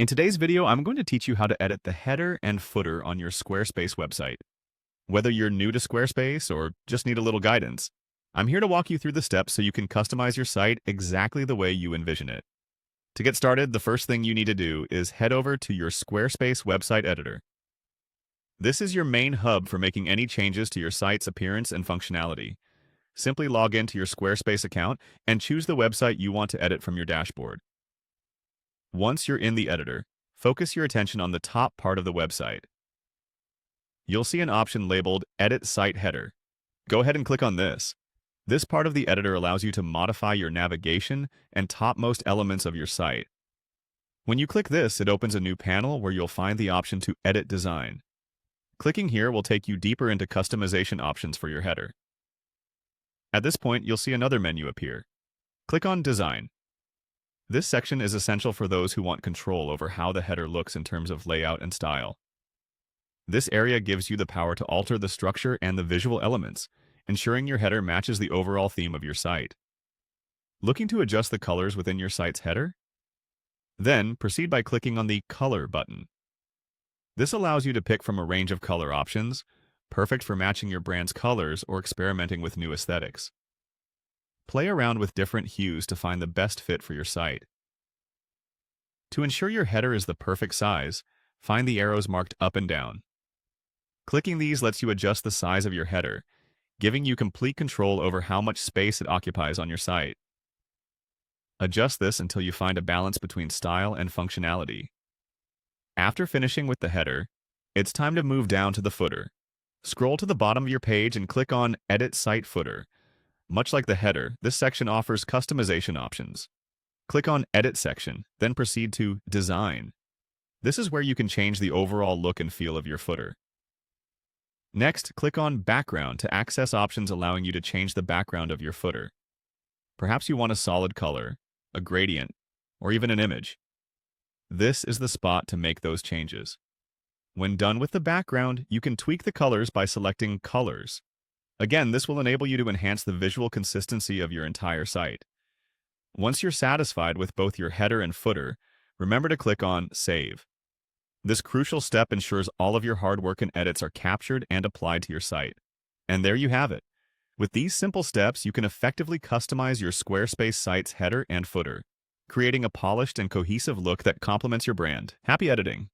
In today's video, I'm going to teach you how to edit the header and footer on your Squarespace website. Whether you're new to Squarespace or just need a little guidance, I'm here to walk you through the steps so you can customize your site exactly the way you envision it. To get started, the first thing you need to do is head over to your Squarespace website editor. This is your main hub for making any changes to your site's appearance and functionality. Simply log into your Squarespace account and choose the website you want to edit from your dashboard. Once you're in the editor, focus your attention on the top part of the website. You'll see an option labeled Edit Site Header. Go ahead and click on this. This part of the editor allows you to modify your navigation and topmost elements of your site. When you click this, it opens a new panel where you'll find the option to Edit Design. Clicking here will take you deeper into customization options for your header. At this point, you'll see another menu appear. Click on Design. This section is essential for those who want control over how the header looks in terms of layout and style. This area gives you the power to alter the structure and the visual elements, ensuring your header matches the overall theme of your site. Looking to adjust the colors within your site's header? Then, proceed by clicking on the Color button. This allows you to pick from a range of color options, perfect for matching your brand's colors or experimenting with new aesthetics. Play around with different hues to find the best fit for your site. To ensure your header is the perfect size, find the arrows marked up and down. Clicking these lets you adjust the size of your header, giving you complete control over how much space it occupies on your site. Adjust this until you find a balance between style and functionality. After finishing with the header, it's time to move down to the footer. Scroll to the bottom of your page and click on Edit Site Footer. Much like the header, this section offers customization options. Click on Edit section, then proceed to Design. This is where you can change the overall look and feel of your footer. Next, click on Background to access options allowing you to change the background of your footer. Perhaps you want a solid color, a gradient, or even an image. This is the spot to make those changes. When done with the background, you can tweak the colors by selecting Colors. Again, this will enable you to enhance the visual consistency of your entire site. Once you're satisfied with both your header and footer, remember to click on Save. This crucial step ensures all of your hard work and edits are captured and applied to your site. And there you have it. With these simple steps, you can effectively customize your Squarespace site's header and footer, creating a polished and cohesive look that complements your brand. Happy editing!